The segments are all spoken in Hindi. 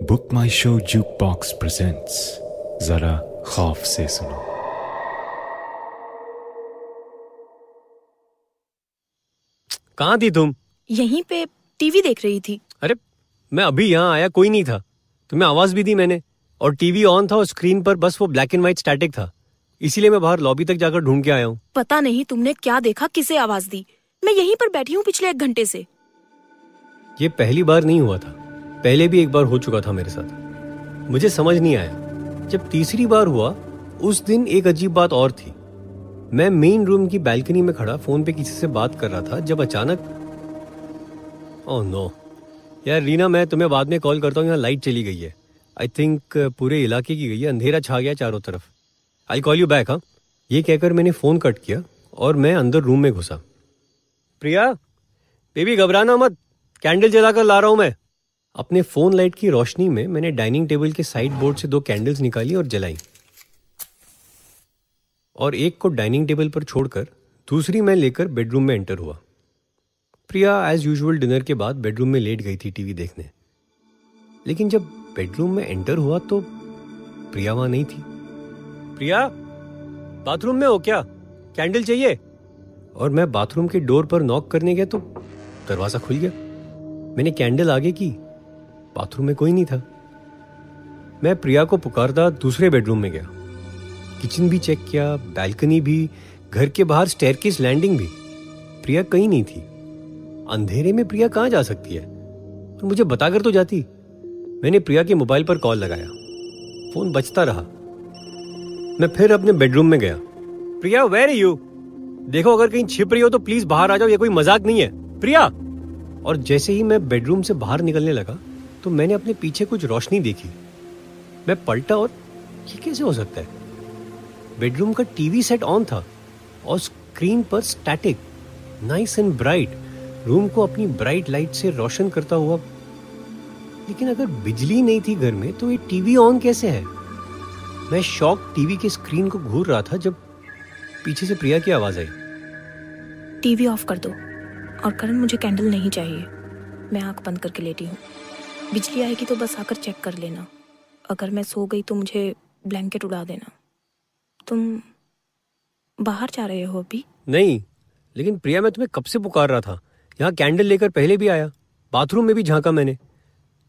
बुक माई शो जुक बॉक्स प्रेजेंट्स, जरा खौफ से सुनो। कहाँ थी तुम? यहीं पे टीवी देख रही थी। अरे मैं अभी यहाँ आया, कोई नहीं था। तुम्हें आवाज भी दी मैंने, और टीवी ऑन था और स्क्रीन पर बस वो ब्लैक एंड व्हाइट स्टैटिक था। इसीलिए मैं बाहर लॉबी तक जाकर ढूंढ के आया हूँ। पता नहीं तुमने क्या देखा, किसे आवाज दी। मैं यहीं पर बैठी हूँ पिछले 1 घंटे से। ये पहली बार नहीं हुआ था, पहले भी एक बार हो चुका था मेरे साथ। मुझे समझ नहीं आया। जब तीसरी बार हुआ उस दिन एक अजीब बात और थी। मैं मेन रूम की बालकनी में खड़ा फोन पे किसी से बात कर रहा था, जब अचानक ओह नो यार रीना, मैं तुम्हें बाद में कॉल करता हूँ। यहाँ लाइट चली गई है। आई थिंक पूरे इलाके की गई है, अंधेरा छा गया चारों तरफ। I call you back. हाँ, ये कहकर मैंने फोन कट किया और मैं अंदर रूम में घुसा। प्रिया बेबी घबराना मत, कैंडल जलाकर ला रहा हूं मैं। अपने फोन लाइट की रोशनी में मैंने डाइनिंग टेबल के साइड बोर्ड से 2 कैंडल्स निकाली और जलाई, और एक को डाइनिंग टेबल पर छोड़कर दूसरी मैं लेकर बेडरूम में एंटर हुआ। प्रिया एज यूजुअल डिनर के बाद बेडरूम में लेट गई थी टीवी देखने। लेकिन जब बेडरूम में एंटर हुआ तो प्रिया वहां नहीं थी। प्रिया बाथरूम में हो क्या? कैंडल चाहिए? और मैं बाथरूम के डोर पर नॉक करने गया तो दरवाजा खुल गया। मैंने कैंडल आगे की, बाथरूम में कोई नहीं था। मैं प्रिया को पुकारता दूसरे बेडरूम में गया। किचन भी चेक किया, बालकनी भी, घर के बाहर स्टेयरकेस लैंडिंग भी। प्रिया कहीं नहीं थी। अंधेरे में प्रिया कहां जा सकती है? और मुझे बताकर तो जाती। मैंने प्रिया के मोबाइल पर कॉल लगाया, फोन बजता रहा। मैं फिर अपने बेडरूम में गया। प्रिया वेयर आर यू? देखो अगर कहीं छिप रही हो तो प्लीज बाहर आ जाओ, ये कोई मजाक नहीं है। प्रिया! और जैसे ही मैं बेडरूम से बाहर निकलने लगा तो मैंने अपने पीछे कुछ रोशनी देखी। मैं पलटा और ये कैसे हो सकता है? बेडरूम का टीवी सेट ऑन था और स्क्रीन पर static, nice and bright, room को अपनी ब्राइट लाइट से रोशन करता हुआ। लेकिन अगर बिजली नहीं थी घर में तो ये टीवी ऑन कैसे है? मैं शॉक टीवी के स्क्रीन को घूर रहा था जब पीछे से प्रिया की आवाज आई। टीवी ऑफ कर दो, और करण मुझे कैंडल नहीं चाहिए। मैं आंख बंद करके लेटी हूँ। बिजली आएगी तो बस आकर चेक कर लेना। अगर मैं सो गई तो मुझे ब्लैंकेट उड़ा देना। तुम बाहर जा रहे हो अभी? नहीं, लेकिन प्रिया मैं तुम्हें कब से पुकार रहा था। यहाँ कैंडल लेकर पहले भी आया, बाथरूम में भी झांका मैंने।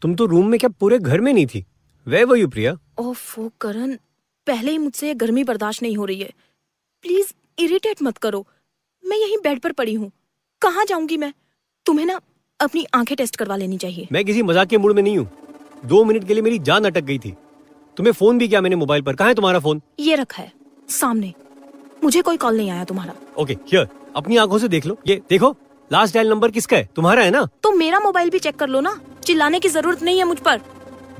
तुम तो रूम में क्या पूरे घर में नहीं थी। Where were you, प्रिया? ओफो करण, पहले ही मुझसे ये गर्मी बर्दाश्त नहीं हो रही है। प्लीज इरिटेट मत करो। मैं यहीं बेड पर पड़ी हूँ, कहाँ जाऊंगी मैं? तुम्हें ना अपनी आंखें टेस्ट करवा लेनी चाहिए। मैं किसी मजाक के मूड में नहीं हूँ। 2 मिनट के लिए मेरी जान अटक गई थी। तुम्हें फोन भी किया मैंने मोबाइल पर। कहाँ है तुम्हारा फोन? ये रखा है सामने। मुझे कोई कॉल नहीं आया तुम्हारा। ओके हियर, अपनी आंखों से देख लो। ये देखो, लास्ट डायल नंबर किसका है? तुम्हारा है ना? तो मेरा मोबाइल भी चेक कर लो ना। चिल्लाने की जरूरत नहीं है मुझ पर।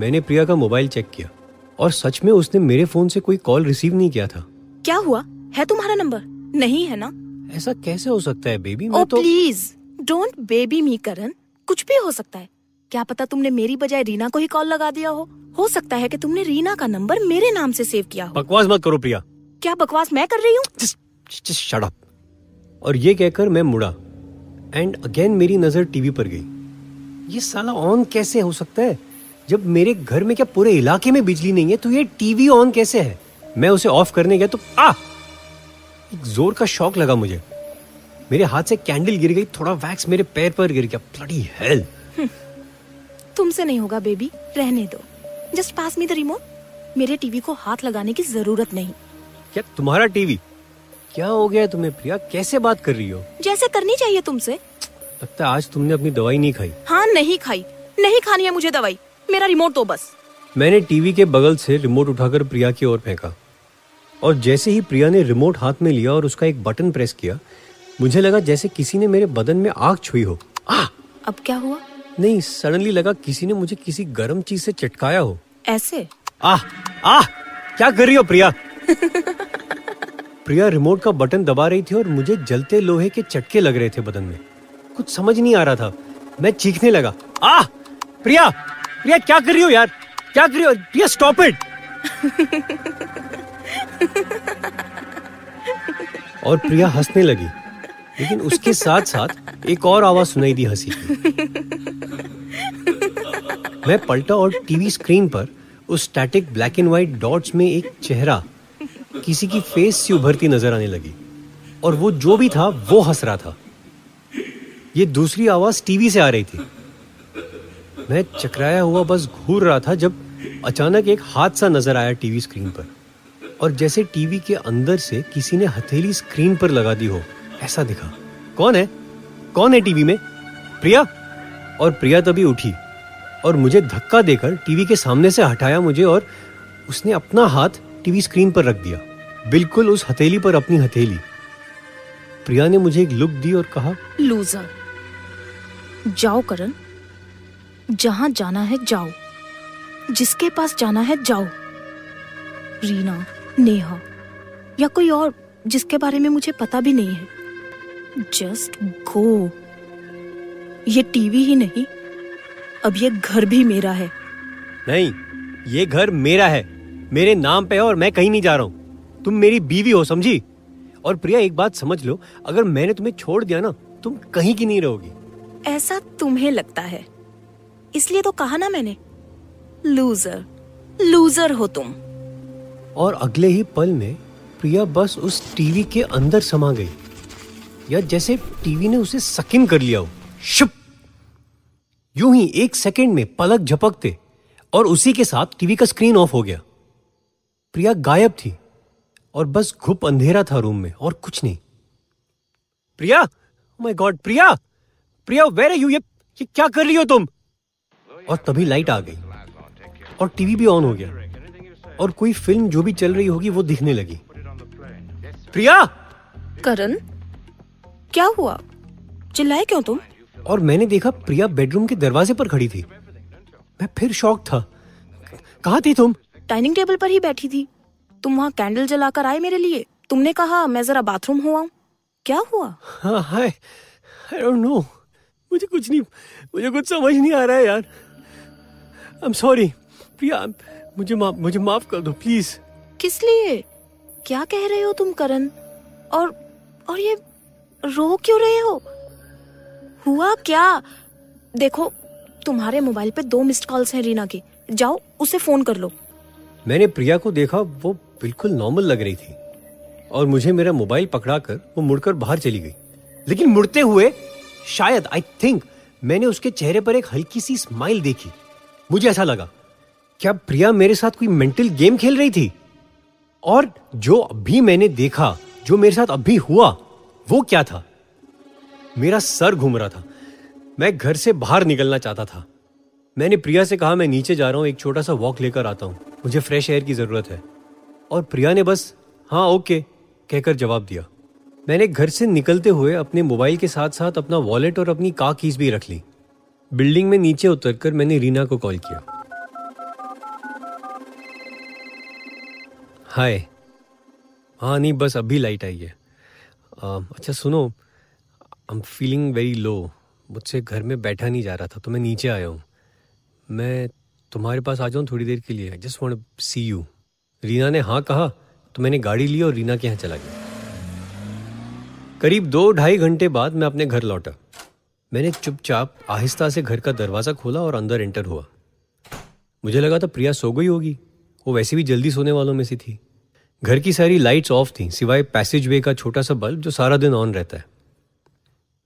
मैंने प्रिया का मोबाइल चेक किया और सच में उसने मेरे फोन से कोई कॉल रिसीव नहीं किया था। क्या हुआ? है तुम्हारा नंबर? नहीं है ना? ऐसा कैसे हो सकता है बेबी? मैं तो प्लीज डोंट बेबी मी करण। कुछ भी हो सकता है। क्या पता तुमने मेरी बजाय रीना को ही कॉल लगा दिया हो सकता है कि तुमने रीना का नंबर मेरे नाम से सेव किया हो। बकवास मत करो प्रिया। क्या बकवास मैं कर रही हूँ? Just shut up। और ये कहकर मैं मुड़ा एंड अगेन मेरी नजर टीवी पर गई। ये साला ऑन कैसे हो सकता है? जब मेरे घर में क्या पूरे इलाके में बिजली नहीं है तो ये टीवी ऑन कैसे है? मैं उसे ऑफ करने गया तो एक जोर का शॉक लगा मुझे। मेरे हाथ से कैंडल गिर गई, थोड़ा वैक्स मेरे पैर पर गिर गया। Bloody hell. तुमसे नहीं होगा बेबी, रहने दो। Just pass me the remote. मेरे टीवी को हाथ लगाने की जरूरत नहीं। क्या तुम्हारा टीवी? क्या हो गया तुम्हें प्रिया? कैसे बात कर रही हो? जैसे करनी चाहिए तुमसे। लगता है आज तुमने अपनी दवाई नहीं खाई। हाँ नहीं खाई, नहीं खानी है मुझे दवाई। मेरा रिमोट दो बस। मैंने टीवी के बगल से रिमोट उठाकर प्रिया की ओर फेंका, और जैसे ही प्रिया ने रिमोट हाथ में लिया और उसका एक बटन प्रेस किया, मुझे लगा जैसे किसी ने मेरे बदन में आग छुई हो। अब क्या हुआ? नहीं, सडनली लगा किसी ने मुझे किसी गर्म चीज से चटकाया हो। ऐसे? क्या कर रही हो प्रिया? प्रिया रिमोट का बटन दबा रही थी और मुझे जलते लोहे के चटके लग रहे थे बदन में। कुछ समझ नहीं आ रहा था। मैं चीखने लगा, प्रिया प्रिया क्या कर रही हो यार? क्या कर रही हो प्रिया? Stop it. और प्रिया हंसने लगी, लेकिन उसके साथ साथ एक और आवाज सुनाई दी हंसी की। मैं पलटा और टीवी स्क्रीन पर उस static black and white dots में एक चेहरा, किसी की फेस सी उभरती नजर आने लगी और वो जो भी था वो हंस रहा था। ये दूसरी आवाज टीवी से आ रही थी। मैं चकराया हुआ बस घूर रहा था जब अचानक एक हाथ सा नजर आया टीवी स्क्रीन पर, और जैसे टीवी के अंदर से किसी ने हथेली स्क्रीन पर लगा दी हो, ऐसा दिखा। कौन है टीवी में? प्रिया। और प्रिया तभी उठी और मुझे धक्का देकर टीवी के सामने से हटाया मुझे, और उसने अपना हाथ टीवी स्क्रीन पर रख दिया, बिल्कुल उस हथेली पर अपनी हथेली। प्रिया ने मुझे एक लुक दी और कहा, लूजर, जाओ करण, जहां जाना है जाओ, जिसके पास जाना है जाओ। रीना, नेहा या कोई और जिसके बारे में मुझे पता भी नहीं है, जस्ट गो। ये टीवी ही नहीं, अब ये घर भी मेरा है। नहीं, ये घर मेरा है, मेरे नाम पे है और मैं कहीं नहीं जा रहा हूं। तुम मेरी बीवी हो, समझी? और प्रिया एक बात समझ लो, अगर मैंने तुम्हें छोड़ दिया ना, तुम कहीं की नहीं रहोगी। ऐसा तुम्हें लगता है, इसलिए तो कहा ना मैंने, लूजर, लूजर हो तुम। और अगले ही पल में प्रिया बस उस टीवी के अंदर समा गई, या जैसे टीवी ने उसे सकिन कर लिया हो। शुप! यूं ही एक सेकंड में पलक झपकते और उसी के साथ टीवी का स्क्रीन ऑफ हो गया। प्रिया गायब थी और बस घुप अंधेरा था रूम में, और कुछ नहीं। Priya, my God, Priya, Priya, where are you? ये क्या कर रही हो तुम? और तभी लाइट आ गई और टीवी भी ऑन हो गया, और कोई फिल्म जो भी चल रही होगी वो दिखने लगी। प्रिया! करण, क्या हुआ? चिल्लाए क्यों तुम? और मैंने देखा प्रिया बेडरूम के दरवाजे पर खड़ी थी। मैं फिर शॉक था। कहाँ थी तुम? डाइनिंग टेबल पर ही बैठी थी। तुम वहाँ कैंडल जलाकर आए मेरे लिए। तुमने कहा मैं जरा बाथरूम हो आऊं। क्या हुआ? हाँ, I don't know. मुझे कुछ समझ नहीं आ रहा है यार। I'm sorry. प्रिया, मुझे माफ कर दो प्लीज। किस लिए? क्या कह रहे हो तुम करण? और ये रो क्यों रहे हो? हुआ क्या? देखो, तुम्हारे मोबाइल पे 2 मिस्ड कॉल्स हैं रीना की। जाओ उसे फोन कर लो। मैंने प्रिया को देखा, वो बिल्कुल नॉर्मल लग रही थी, और मुझे मेरा मोबाइल पकड़ाकर वो मुड़कर बाहर चली गई। लेकिन मुड़ते हुए शायद, आई थिंक, मैंने उसके चेहरे पर एक हल्की सी स्माइल देखी। मुझे ऐसा लगा, क्या प्रिया मेरे साथ कोई मेंटल गेम खेल रही थी? और जो अभी मैंने देखा, जो मेरे साथ अभी हुआ, वो क्या था? मेरा सर घूम रहा था। मैं घर से बाहर निकलना चाहता था। मैंने प्रिया से कहा, मैं नीचे जा रहा हूं, एक छोटा सा वॉक लेकर आता हूं, मुझे फ्रेश एयर की जरूरत है। और प्रिया ने बस हाँ ओके कहकर जवाब दिया। मैंने घर से निकलते हुए अपने मोबाइल के साथ साथ अपना वॉलेट और अपनी कार कीज भी रख ली। बिल्डिंग में नीचे उतरकर मैंने रीना को कॉल किया। हाय। हाँ नहीं, बस अभी लाइट आई है। अच्छा सुनो, I am feeling very low. मुझसे घर में बैठा नहीं जा रहा था, तो मैं नीचे आया हूँ। मैं तुम्हारे पास आ जाऊँ थोड़ी देर के लिए? Just want to see you. Reena ने हाँ कहा तो मैंने गाड़ी ली और रीना के यहाँ चला गया। करीब 2-2.5 घंटे बाद मैं अपने घर लौटा। मैंने चुपचाप आहिस्ता से घर का दरवाज़ा खोला और अंदर एंटर हुआ। मुझे लगा था प्रिया सो गई होगी, वो वैसे भी जल्दी सोने वालों में से थी। घर की सारी लाइट्स ऑफ थीं, सिवाय पैसेज वे का छोटा सा बल्ब जो सारा दिन ऑन रहता है।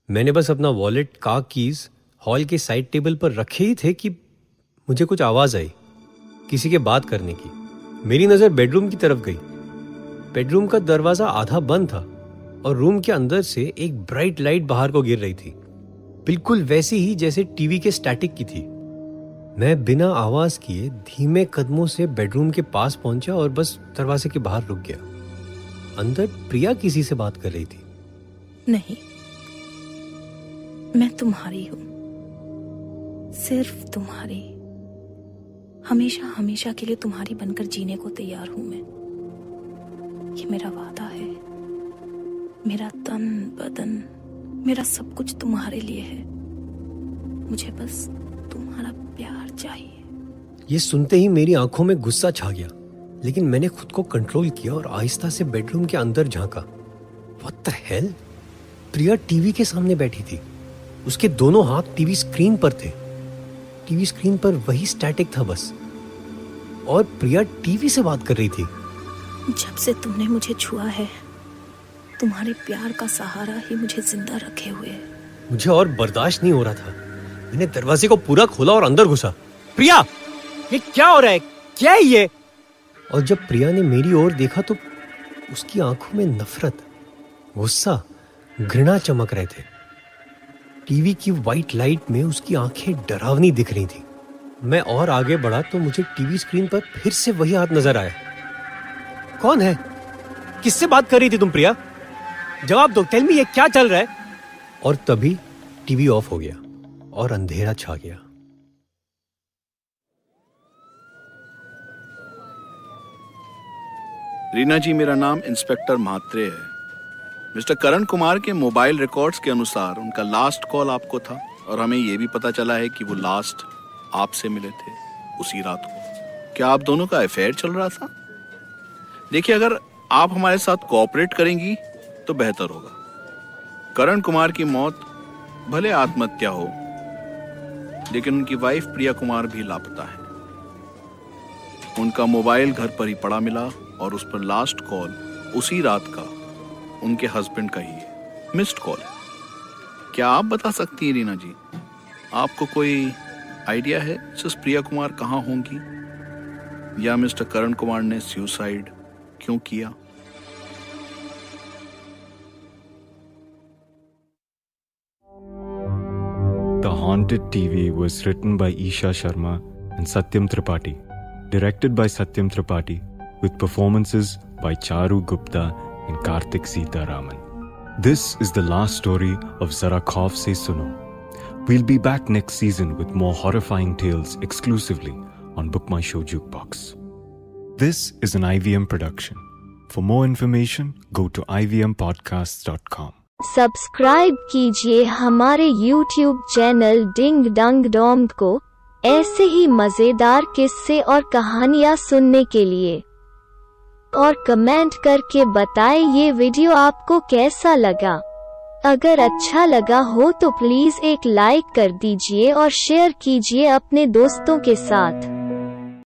मैंने बस अपना वॉलेट, कार कीज हॉल के साइड टेबल पर रखे ही थे कि मुझे कुछ आवाज़ आई, किसी के बात करने की। मेरी नज़र बेडरूम की तरफ गई। बेडरूम का दरवाज़ा आधा बंद था और रूम के अंदर से एक ब्राइट लाइट बाहर को गिर रही थी, बिल्कुल वैसी ही जैसे टीवी के स्टैटिक की थी। मैं बिना आवाज किए धीमे कदमों से बेडरूम के पास पहुंचा और बस दरवाजे के बाहर रुक गया। अंदर प्रिया किसी से बात कर रही थी। नहीं, मैं तुम्हारी हूं, सिर्फ तुम्हारी। हमेशा हमेशा के लिए तुम्हारी बनकर जीने को तैयार हूं मैं। ये मेरा वादा है। मेरा तन बदन, मेरा सब कुछ तुम्हारे लिए है। मुझे बस तुम्हारा प्यार चाहिए। ये सुनते ही मेरी आंखों में गुस्सा छा गया, लेकिन मैंने खुद को कंट्रोल किया और आहिस्ता से बेडरूम के अंदर झांका। What the hell? Priya TV के सामने बैठी थी। उसके दोनों हाथ टीवी स्क्रीन पर थे। टीवी स्क्रीन पर वही स्टैटिक था बस, और प्रिया टीवी से बात कर रही थी। जब से तुमने मुझे छुआ है, तुम्हारे प्यार का सहारा ही मुझे जिंदा रखे हुए है। मुझे और बर्दाश्त नहीं हो रहा था। मैंने दरवाजे को पूरा खोला और अंदर घुसा। प्रिया, ये क्या हो रहा है? क्या है ये? और जब प्रिया ने मेरी ओर देखा तो उसकी आंखों में नफरत, गुस्सा, घृणा चमक रहे थे। टीवी की वाइट लाइट में उसकी आंखें डरावनी दिख रही थी। मैं और आगे बढ़ा तो मुझे टीवी स्क्रीन पर फिर से वही हाथ नजर आया। कौन है? किससे बात कर रही थी तुम प्रिया? जवाब दो, टेल मी, ये क्या चल रहा है? और तभी टीवी ऑफ हो गया और अंधेरा छा गया। रीना जी, मेरा नाम इंस्पेक्टर म्हात्रे है। मिस्टर करण कुमार के मोबाइल रिकॉर्ड्स के अनुसार उनका लास्ट कॉल आपको था, और हमें यह भी पता चला है कि वो लास्ट आपसे मिले थे उसी रात को। क्या आप दोनों का अफेयर चल रहा था? देखिए, अगर आप हमारे साथ कोऑपरेट करेंगी तो बेहतर होगा। करण कुमार की मौत भले आत्महत्या हो, लेकिन उनकी वाइफ प्रिया कुमार भी लापता है। उनका मोबाइल घर पर ही पड़ा मिला और उस पर लास्ट कॉल उसी रात का उनके हस्बैंड का ही है, मिस्ड कॉल है। क्या आप बता सकती हैं रीना जी, आपको कोई आइडिया है मिसेस प्रिया कुमार कहाँ होंगी, या मिस्टर करण कुमार ने सुसाइड क्यों किया? The Haunted TV was written by Isha Sharma and Satyam Tripathi, directed by Satyam Tripathi, with performances by Charu Gupta and Karthik Sitaraman. This is the last story of Zara Khauf Se Suno. We'll be back next season with more horrifying tales exclusively on Book My Show Jukebox. This is an IVM production. For more information, go to ivmpodcasts.com. Subscribe कीजिए हमारे YouTube चैनल डिंग डंग डोंग को ऐसे ही मजेदार किस्से और कहानियाँ सुनने के लिए, और कमेंट करके बताएं ये वीडियो आपको कैसा लगा। अगर अच्छा लगा हो तो प्लीज एक लाइक कर दीजिए और शेयर कीजिए अपने दोस्तों के साथ।